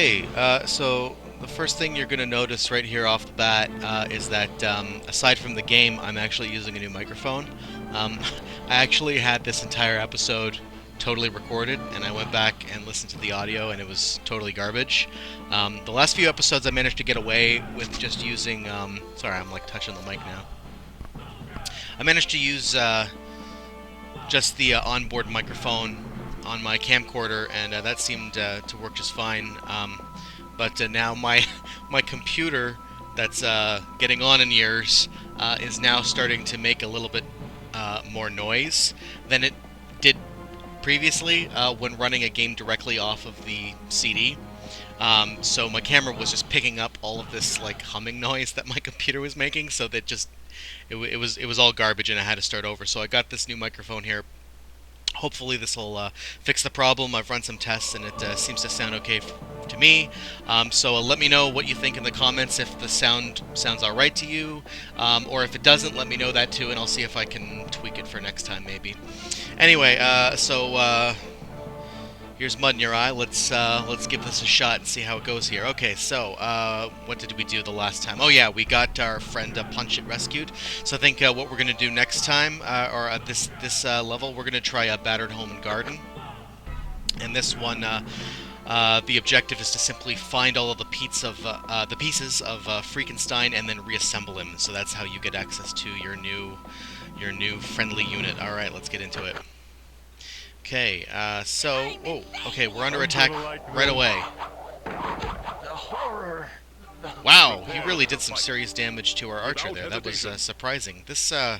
Okay, so the first thing you're going to notice right here off the bat is that aside from the game, I'm actually using a new microphone. Um, I actually had this entire episode totally recorded, and I went back and listened to the audio, and it was totally garbage. The last few episodes, I managed to get away with just using. Sorry, I'm like touching the mic now. I managed to use just the onboard microphone on my camcorder, and that seemed to work just fine. But now my my computer that's getting on in years is now starting to make a little bit more noise than it did previously when running a game directly off of the CD. So my camera was just picking up all of this like humming noise that my computer was making, so that just it was all garbage, and I had to start over. So I got this new microphone here. Hopefully this will fix the problem. I've run some tests, and it seems to sound okay to me. So let me know what you think in the comments, if the sounds all right to you, or if it doesn't, let me know that too, and I'll see if I can tweak it for next time maybe. Anyway, here's mud in your eye. Let's give this a shot and see how it goes here. Okay, so what did we do the last time? Oh yeah, we got our friend Punch It rescued. So I think what we're gonna do next time, or at this level, we're gonna try a Battered Home and Garden. And this one, the objective is to simply find all of the pieces of Freakenstein and then reassemble him. So that's how you get access to your new friendly unit. All right, let's get into it. Okay, okay, we're under attack right away. Wow, he really did some serious damage to our archer there. That was surprising. The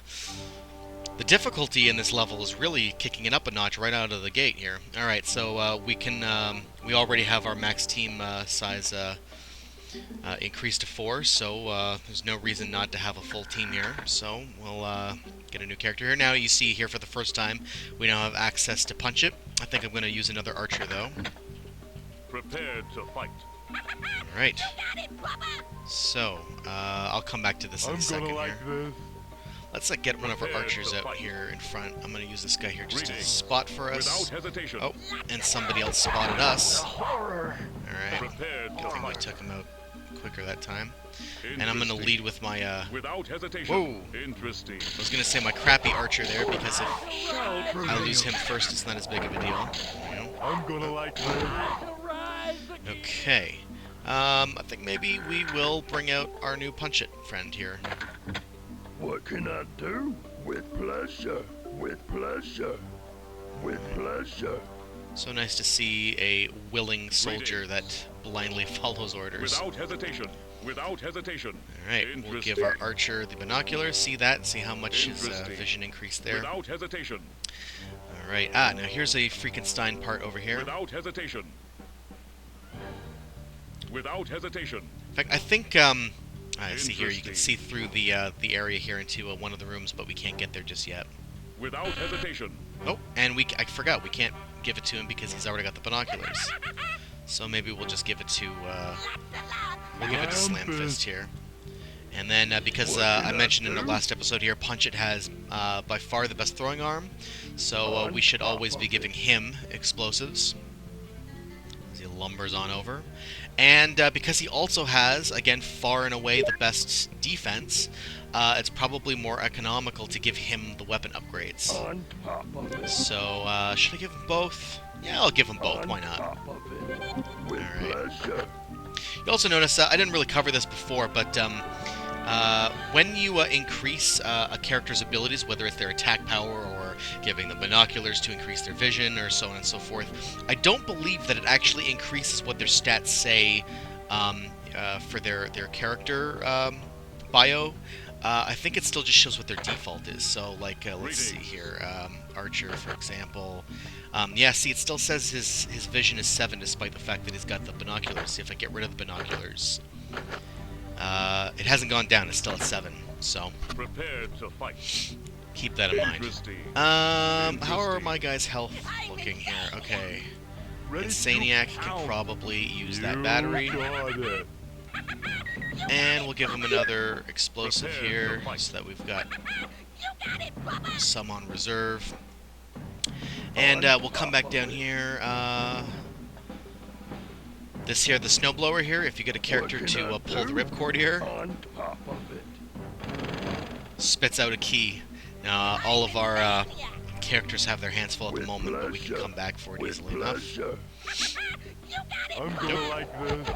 difficulty in this level is really kicking it up a notch right out of the gate here. All right, so we already have our max team size increased to 4, so there's no reason not to have a full team here. So we'll get a new character here. Now you see here for the first time, we now have access to Punch It. I think I'm going to use another archer though. Prepared to fight. Alright. So, I'll come back to this in a second here. Let's get one of our archers out here in front. I'm going to use this guy here just as a spot for us. Oh, and somebody else spotted us. Alright. I think we took him out quicker that time. And I'm going to lead with my, whoa! Interesting. I was going to say my crappy archer there, because if I lose him first, it's not as big of a deal. You know? I'm gonna like this. Okay. I think maybe we will bring out our new Punch It friend here. What can I do? With pleasure. With pleasure. With pleasure. So nice to see a willing soldier that blindly follows orders. Without hesitation. Without hesitation. Alright, we'll give our archer the binoculars. See that? See how much his vision increased there. Without hesitation. Alright, now here's a Freakenstein part over here. Without hesitation. Without hesitation. In fact, I think, see here, you can see through the area here into one of the rooms, but we can't get there just yet. Without hesitation. Oh, and I forgot, we can't give it to him because he's already got the binoculars. So maybe we'll just give it to, we'll give it to Slam Fist here. And then, because I mentioned in the last episode here, Punch It has by far the best throwing arm, so we should always be giving him explosives as he lumbers on over. And because he also has, again, far and away the best defense, it's probably more economical to give him the weapon upgrades. So, should I give them both? Yeah, I'll give them both. Why not? Alright. You also notice, I didn't really cover this before, but when you increase a character's abilities, whether it's their attack power or giving them binoculars to increase their vision or so on and so forth, I don't believe that it actually increases what their stats say for their character bio. I think it still just shows what their default is. So, like, let's see here, Archer, for example. Yeah, see, it still says his vision is 7, despite the fact that he's got the binoculars. See, if I get rid of the binoculars, it hasn't gone down. It's still at 7. So, prepared to fight. Keep that in mind. How are my guys' health looking here? Okay, Insaniac can probably use that battery. And we'll give him another explosive here, so that we've got some on reserve. And we'll come back down here. This here, the snowblower here, if you get a character What to can I pull the do? ripcord here, On top of it. spits out a key. Now, all of our characters have their hands full at the With moment, but we can pleasure. come back for it With easily enough. pleasure. I'm gonna like this.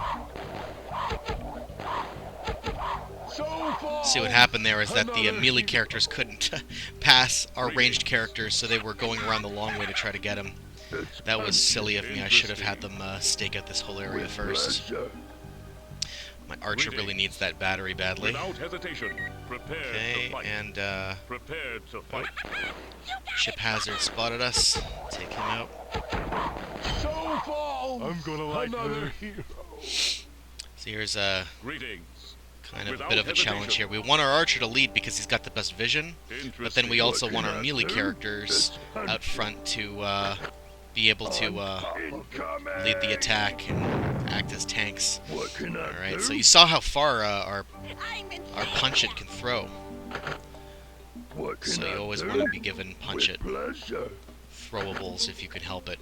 So far. See what happened there is that the Another melee hero. characters couldn't pass our ranged characters, so they were going around the long way to try to get him. It's That was punchy. silly of me. I should have had them stake out this whole area With first. pleasure. My archer really needs that battery badly. Without hesitation, prepare Okay, to fight. and Prepared to fight. Ship Hazard spotted us. Take him out. So falls I'm gonna like another this. hero. So here's a Greetings. kind of a Without bit of a challenge hesitation. here. We want our archer to lead because he's got the best vision, but then we also What want can our I melee do? characters It's out punchy. front to be able to Incoming. lead the attack and act as tanks. What can I Alright, do? so you saw how far our punch it can throw. What can So I you always do? want to be given punch it With pleasure. throwables if you can help it.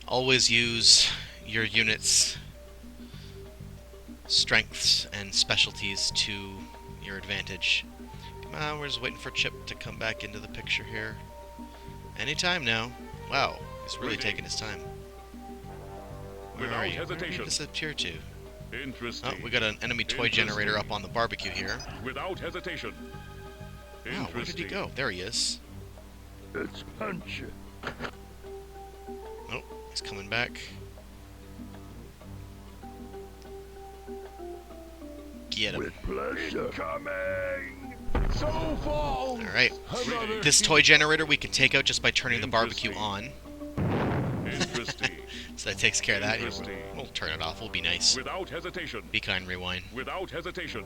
Always use your unit's strengths and specialties to your advantage. Come on, we're just waiting for Chip to come back into the picture here. Anytime now. Wow, he's really taking his time. Where Without are you? Where did you hesitation. disappear to? Interesting. Oh, we got an enemy toy generator up on the barbecue here. Without hesitation. Wow, where did he go? There he is. It's punchy. Oh, he's coming back. Get him. With pleasure. Incoming. So falls Alright. another This toy generator we can take out just by turning the barbecue Interesting. on. Interesting. So that takes care of that. Here, Interesting. we'll turn it off. We'll be nice. Without hesitation. Be kind, rewind. Without hesitation.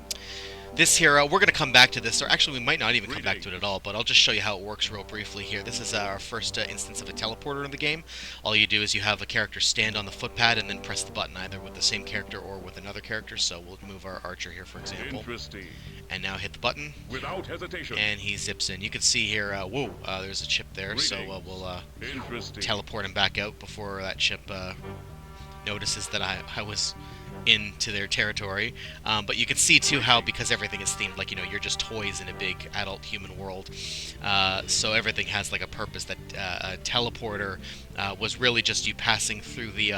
This here, we're going to come back to this, or actually we might not even come back to it at all, but I'll just show you how it works real briefly here. This is our first instance of a teleporter in the game. All you do is you have a character stand on the footpad and then press the button either with the same character or with another character. So we'll move our archer here, for example, Interesting. and now hit the button, Without hesitation. and he zips in. You can see here, whoa, there's a chip there, so we'll Interesting. teleport him back out before that chip notices that I was into their territory. But you can see too how, because everything is themed, like, you know, you're just toys in a big adult human world, so everything has like a purpose. That a teleporter was really just you passing through the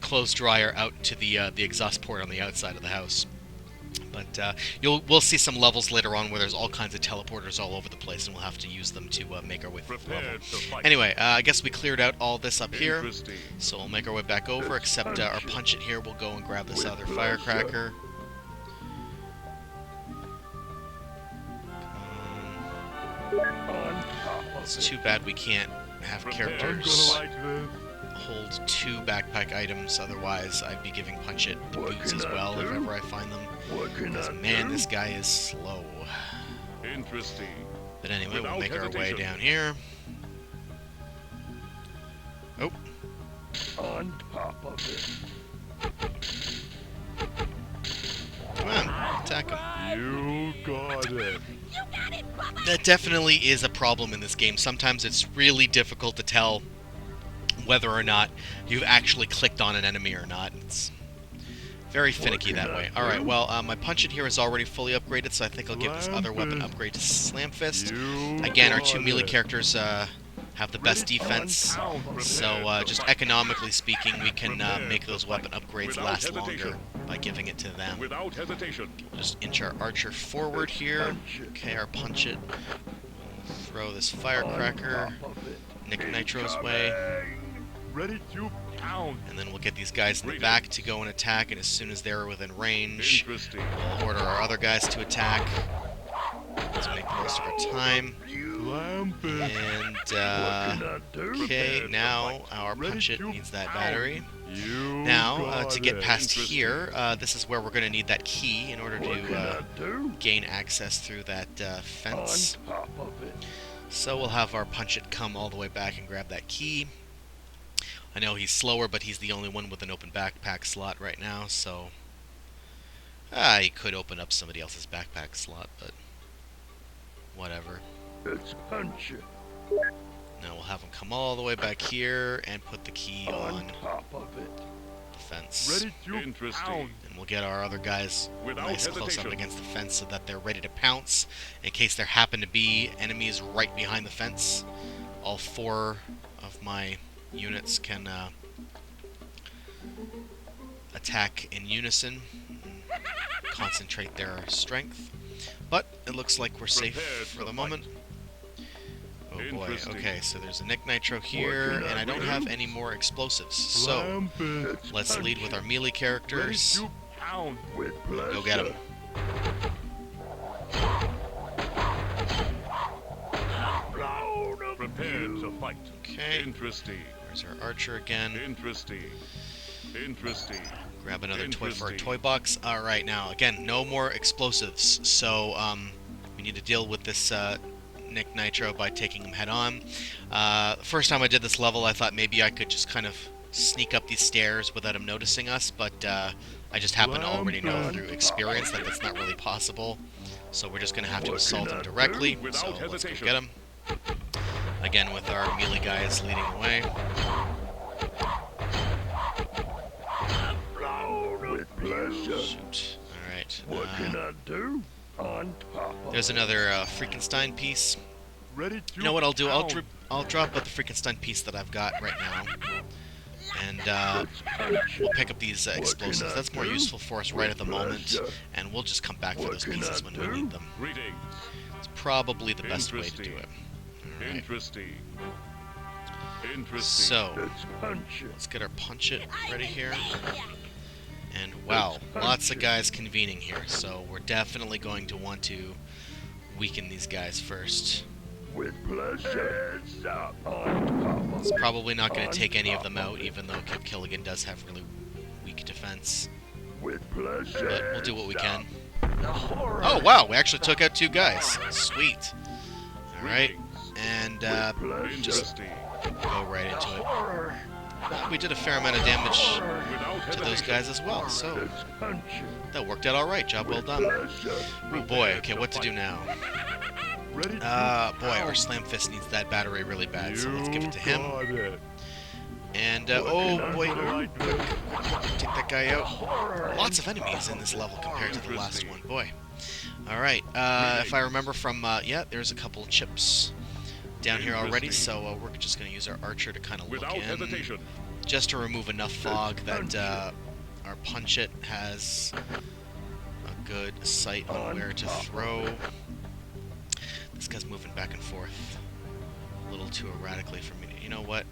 clothes dryer out to the exhaust port on the outside of the house. But we'll see some levels later on where there's all kinds of teleporters all over the place, and we'll have to use them to make our way through the level. Prepared to fight. Anyway, I guess we cleared out all this up here, Interesting. so we'll make our way back over, except our punch it here. We'll go and grab this With other pleasure. firecracker. On top of It's it. too bad we can't have Prepare. characters I'm gonna like hold 2 backpack items, otherwise I'd be giving punch it the What boots can as I well if do? ever I find them. What can Because I man, do? this guy is slow. Interesting. But anyway, we'll Without make our way hesitation. down here. Oh, On top of it. come on, attack him. You got it. That definitely is a problem in this game. Sometimes it's really difficult to tell whether or not you've actually clicked on an enemy or not. It's very finicky that way. Alright, well, my punch it here is already fully upgraded, so I think I'll give this other weapon upgrade to Slam Fist. Again, our 2 melee characters have the best defense, so just economically speaking, we can make those weapon upgrades last longer by giving it to them. Without hesitation. We'll just inch our archer forward here. Okay, our punch it. Throw this firecracker. Nick Nitro's way. Ready to pound. And then we'll get these guys in the back to go and attack, and as soon as they're within range, Interesting. we'll order our other guys to attack. Let's make the most of our time. Lamp it. And, What can I do? okay, now our punch it needs that battery. You Now, got to get it. past here, this is where we're going to need that key in order What can to I do? gain access through that fence. On top of it. So we'll have our punch it come all the way back and grab that key. I know he's slower, but he's the only one with an open backpack slot right now, so he could open up somebody else's backpack slot, but whatever. It's punchy. Now we'll have him come all the way back here and put the key on top of it. the fence. Ready to Interesting. pound. And we'll get our other guys Without nice close up hesitation. against the fence so that they're ready to pounce in case there happen to be enemies right behind the fence. All 4 of my units can attack in unison, concentrate their strength. But it looks like we're safe Prepared for to the fight. moment. Oh boy, Interesting. okay, so there's a Nick Nitro here, can I and I don't do? have any more explosives. So, Rampant. let's lead with our melee Ready characters. to pound with pleasure. Go get 'em. Blown of Prepared you. to fight. Okay, Interesting. there's our archer again. Interesting. Interesting. Grab another toy for our Interesting. toy box. Alright, now, again, no more explosives. So, we need to deal with this Nick Nitro by taking him head on. The first time I did this level, I thought maybe I could just kind of sneak up these stairs without him noticing us, but I just happen to already know through experience that that's not really possible. So we're just going to have to What assault can him I do? directly. Without So let's go hesitation. get him. Again, with our melee guys leading the way. Blown with pleasure. Shoot. Alright. What can I do? On top of There's it. another Freakenstein piece. Ready to You know what I'll do? pound. I'll drop out the Freakenstein piece that I've got right now. And we'll pick up these explosives. That's more useful for us right at the moment. And we'll just come back for those pieces when we need them. Greetings. It's probably the best way to do it. Alright. Interesting. Interesting. So, Let's punch it. let's get our punch it ready here. And wow, lots of guys convening here. So we're definitely going to want to weaken these guys first. With pleasure. Heads up. On top of It's it. probably not going to take any of them out, even though Kip Killigan does have really weak defense. With pleasure. But we'll do what we can. The horror. Oh wow, we actually took out 2 guys. Sweet. Alright, Greetings. and Pleasure. just Interesting. go right into it. Horror. We did a fair amount of damage Without to those hesitation. guys as well, so Let's punch it. that worked out alright. Job well done. Pleasure. Oh boy, okay, what to do now? Ready to Boy, our pound. Slam Fist needs that battery really bad, so let's give it to him. got it. And, What oh can I boy, do? take that guy out. Horror. Lots of enemies in this level compared to the last one, boy. Alright, if I remember from, yeah, there's a couple of chips down here already, so we're just going to use our archer to kind of look Without in, hesitation. just to remove enough fog that our punch-it has a good sight on where to throw. This guy's moving back and forth a little too erratically for me. You know what?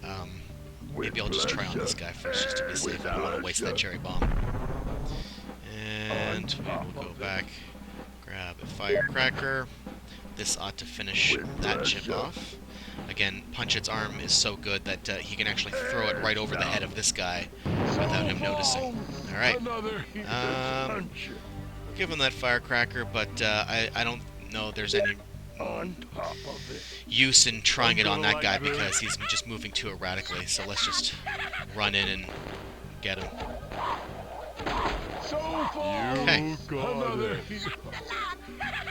Maybe I'll just try on this guy first just to be safe. I don't want to waste that cherry bomb. And we will go back, grab a firecracker. This ought to finish that chip off. Again, Punch-It's arm is so good that he can actually throw it right over the head of this guy without him noticing. Alright, Another punch it. give him that firecracker, but I don't know there's any On top of it. use in trying it on that guy because he's just moving too erratically. So let's just run in and get him. So far. Okay. You got Another it. hero.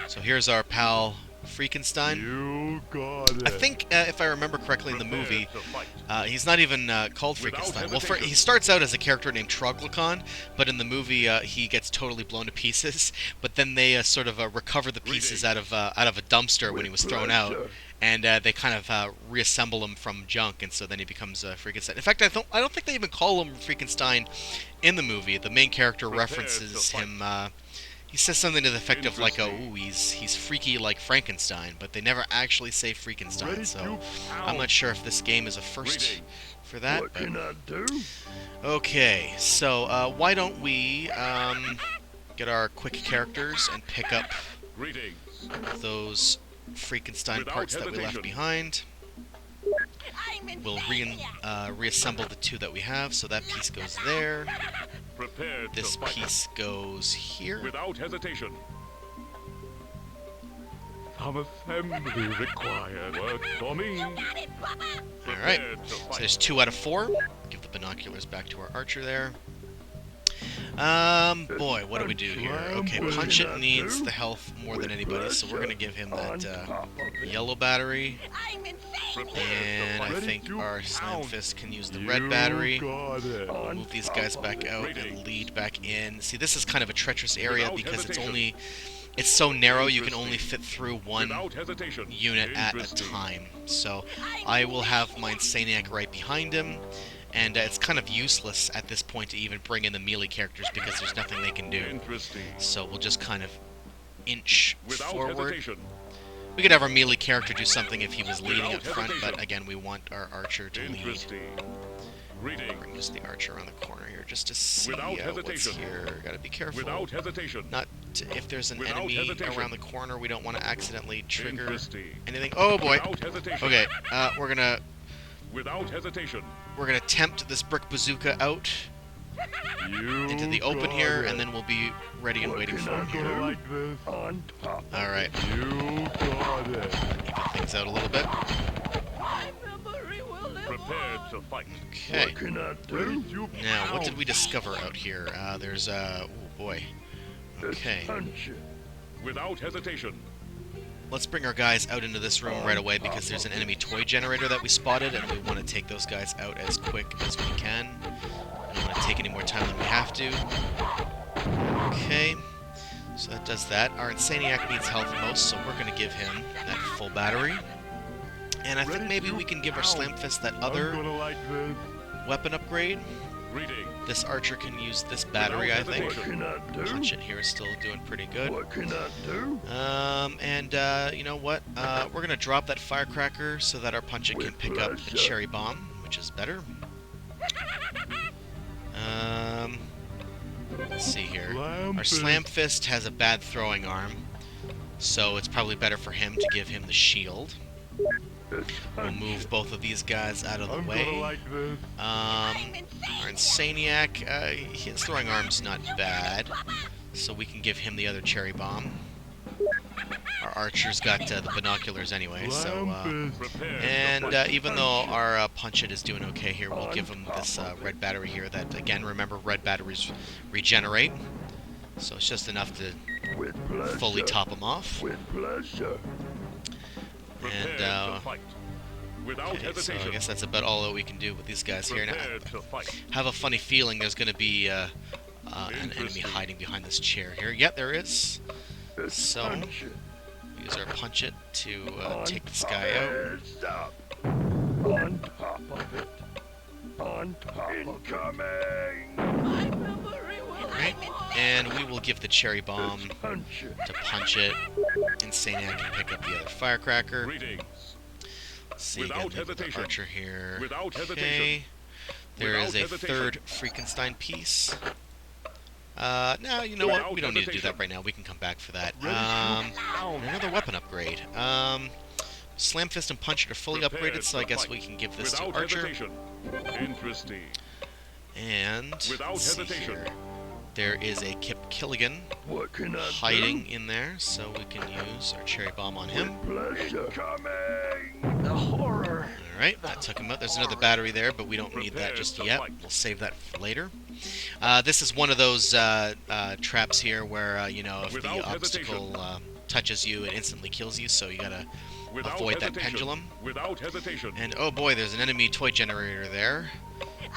So here's our pal Freakenstein. You got it. I think, if I remember correctly in the movie, Prepared to fight. he's not even called Without Freakenstein. Well, hesitation. he starts out as a character named Troglodyte, but in the movie he gets totally blown to pieces. But then they sort of recover the pieces out of a dumpster when he was thrown out, pleasure. and they kind of reassemble him from junk, and so then he becomes Freakenstein. In fact, I don't think they even call him Freakenstein in the movie. The main character Prepared references to fight. him. He says something to the effect of like, "Oh, Interesting. he's freaky like Frankenstein," but they never actually say Freakenstein. Ready So to I'm not sure if this game is a first Greetings. for that. What But can I do? okay, so why don't we get our quick characters and pick up Greetings. those Freakenstein Without parts that we left hesitation. behind. We'll reassemble the 2 that we have, so that piece goes there. Prepared This to fight. piece goes here. Without hesitation. Some assembly required. Work for me. Alright, Prepared to so fight. there's 2 out of 4. Give the binoculars back to our archer there. Boy, what do we do here? Okay, Punch It needs the health more than anybody, so we're gonna give him that yellow battery. And I think our Slam Fist can use the red battery. We'll move these guys back out and lead back in. See, this is kind of a treacherous area because it's so narrow you can only fit through one unit at a time. So I will have my Insaniac right behind him. And it's kind of useless at this point to even bring in the melee characters because there's nothing they can do. So we'll just kind of inch forward. We could have our melee character do something if he was leading up front, but again, we want our archer to lead. Bring just the archer around the corner here just to see what's here. Gotta be careful. Not if there's an enemy around the corner, we don't want to accidentally trigger anything. Oh boy. Okay, we're gonna tempt this brick bazooka out into the open here, and then we'll be ready and waiting for him here. Alright. Even things out a little bit. Prepared to fight. Okay. Now, what did we discover out here? There's oh boy. Okay. Without hesitation. Let's bring our guys out into this room right away because there's an enemy toy generator that we spotted, and we want to take those guys out as quick as we can. I don't want to take any more time than we have to. Okay, so that does that. Our Insaniac needs health most, so we're going to give him that full battery. And I think maybe we can give our Slam Fist that other weapon upgrade. This archer can use this battery, I think. Punch It here is still doing pretty good. You know what? We're going to drop that firecracker so that our Punch It can pick up the cherry bomb, which is better. Let's see here. Our Slam Fist has a bad throwing arm, so it's probably better for him to give him the shield. We'll move both of these guys out of the way. Our Insaniac, his throwing arm's not bad, so we can give him the other cherry bomb. Our archer's got the binoculars anyway, so... even though our Punch It is doing okay here, we'll give him this red battery here that, again, remember, red batteries regenerate. So it's just enough to fully top him off. And, okay, so I guess that's about all that we can do with these guys here. Now, I have a funny feeling there's going to be an enemy hiding behind this chair here. Yep, there is. So, use our Punch It to take this guy out. On top of it. On top incoming! Alright, and we will give the cherry bomb to Punch It. Insaniac can pick up the other firecracker. Let's see again, the archer here. Okay, there is a third Frankenstein piece. No, you know what? We don't need to do that right now. We can come back for that. Another weapon upgrade. Slam Fist and Punch It are fully upgraded, so I guess we can give this to Archer. Interesting. And let's see here. There is a Kip Killigan hiding in there, so we can use our cherry bomb on him. The horror. Alright, that took him out. There's another battery there, but we don't need that just yet. We'll save that for later. This is one of those traps here where, you know, if the obstacle touches you, it instantly kills you, so you gotta avoid that pendulum. And oh boy, there's an enemy toy generator there.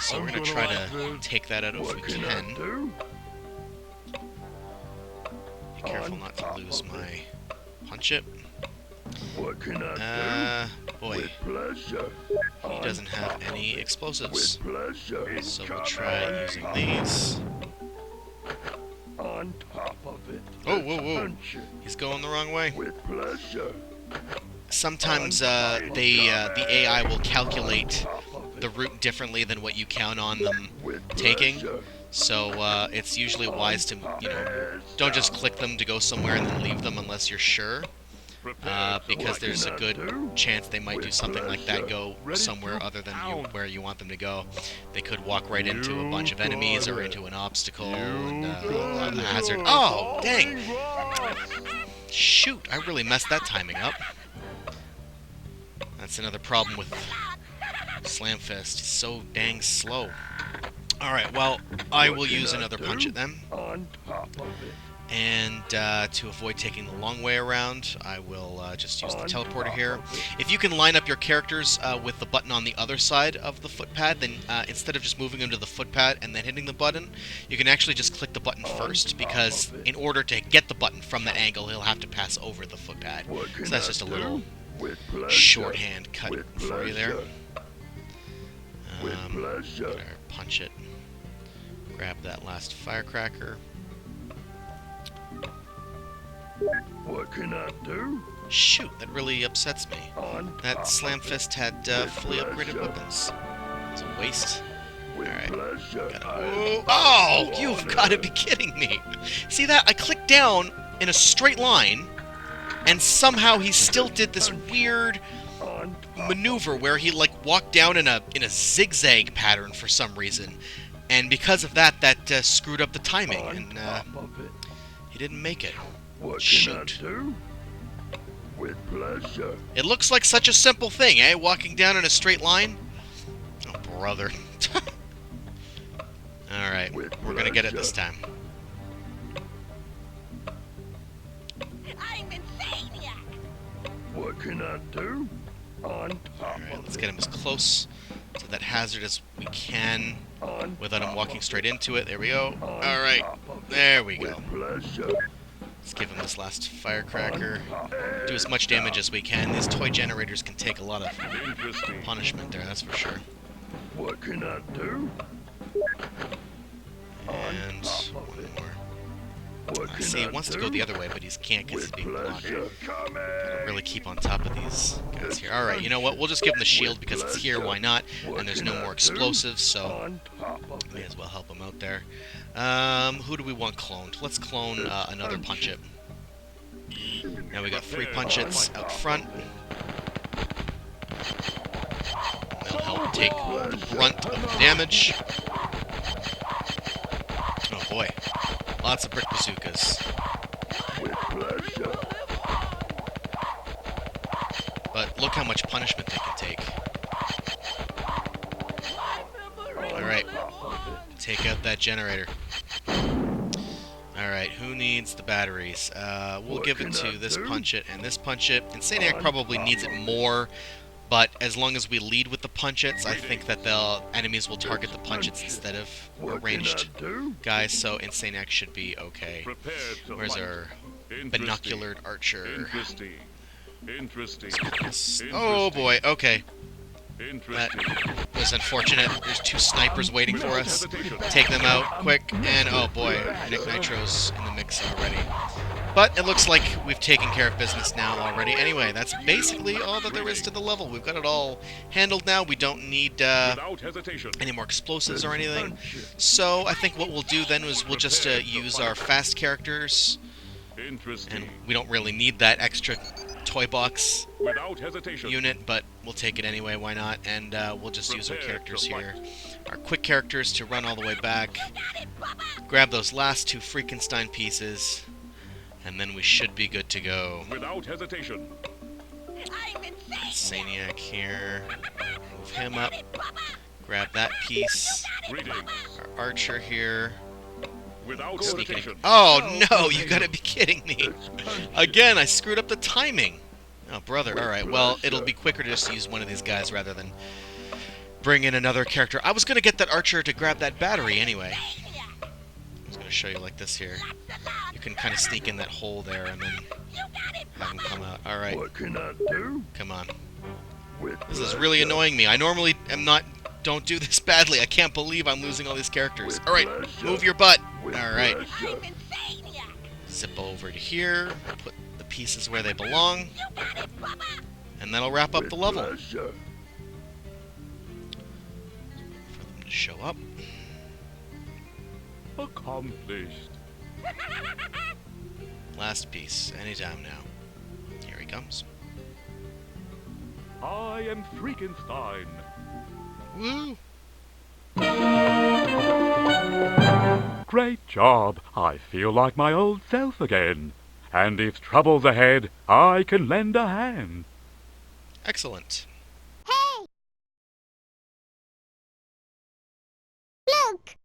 So we're gonna try to take that out if we can. Be careful not to lose my Punch It. Boy, he doesn't have any explosives. So we'll try using these. On top of it. Oh, whoa, whoa. He's going the wrong way. Sometimes the AI will calculate the route differently than what you count on them taking. So it's usually wise to, you know, don't just click them to go somewhere and then leave them unless you're sure. Because there's a good chance they might do something like that, go somewhere other than where you want them to go. They could walk right into a bunch of enemies or into an obstacle and a hazard. Oh, dang! Shoot, I really messed that timing up. That's another problem with Slam Fist. He's so dang slow. Alright, well, I will use another punch at them. On top of it. And to avoid taking the long way around, I will just use the teleporter here. If you can line up your characters with the button on the other side of the footpad, then instead of just moving them to the footpad and then hitting the button, you can actually just click the button first, because in order to get the button from that angle, he'll have to pass over the footpad. So that's just a little shorthand cut for you there. Better punch it. Grab that last firecracker. What can I do? Shoot, that really upsets me. On That top Slam of it. Fist had fully upgraded weapons. It's a waste. With Alright. pleasure. Oh, you've got to be kidding me. See that? I clicked down in a straight line, and somehow he still did this weird On maneuver where he like walked down in a zigzag pattern for some reason. And because of that, screwed up the timing, and top of it. he didn't make it. What Shoot. can I do? With pleasure. It looks like such a simple thing, eh? Walking down in a straight line? Oh, brother. Alright, we're gonna get it this time. I'm Insaniac! What can I do? On top Alright, of let's it. get him as close to that hazard as we can On without him top walking of straight into it. There we go. On Alright, top of it. there we go. With pleasure. Let's give him this last firecracker. On Do as much damage as we can. These toy generators can take a lot of Interesting. punishment there, that's for sure. What can I do? And top of one it. more. What can See, I he wants to do? go the other way, but he can't because he's With being blocked. pleasure. Gotta really keep on top of these guys here. Alright, you know what? We'll just give him the shield because it's here, why not? And there's no more explosives, so On top of may it. as well help him out there. Who do we want cloned? Let's clone another Punch It. Now we got 3 Punch Its out front. That'll help take the brunt of the damage. Oh boy. Lots of brick bazookas. With pleasure. But look how much punishment they can take. Alright, take out that generator. Alright, who needs the batteries? We'll What give it can I to this do? Punch It and this Punch It. Insaniac probably needs it more, but as long as we lead with the Punch Its, I think that the enemies will target the Punch Its instead of What ranged can I do? guys, so Insaniac should be okay. Prepared to Where's fight. our Interesting. binoculared archer? Interesting. Interesting. Oh boy, okay. Interesting. Was unfortunate. There's 2 snipers waiting for us. Take them out quick, and oh boy, Nick Nitro's in the mix already. But it looks like we've taken care of business now already. Anyway, that's basically all that there is to the level. We've got it all handled now. We don't need Without hesitation. any more explosives or anything. So I think what we'll do then is we'll just use our fast characters, Interesting. and we don't really need that extra toy box Without hesitation. unit, but we'll take it anyway, why not? And we'll just use our characters here. Our quick characters to run all the way back, grab those last 2 Freakenstein pieces, and then we should be good to go. Without hesitation. I'm Insaniac! Insaniac here, move him up, grab that piece, Greetings. our archer here, Without sneak in. hesitation. Oh no, you gotta be kidding me! Again, I screwed up the timing! Oh brother, alright, well, it'll be quicker to just use one of these guys rather than bring in another character. I was gonna get that archer to grab that battery anyway. I was gonna show you like this here. You can kind of sneak in that hole there and then have him come out. Alright, What can I do? come on. With This is really pleasure. annoying me. I normally don't do this badly. I can't believe I'm losing all these characters. Alright, move your butt. With Alright, pleasure. I'm Insaniac! zip over to here, put the pieces where they belong, and that'll wrap up With the level. pleasure. For them to show up. Accomplished. Last piece, anytime now. Here he comes. I am Freakenstein. Woo! Great job. I feel like my old self again. And if trouble's ahead, I can lend a hand. Excellent. Hey! Look!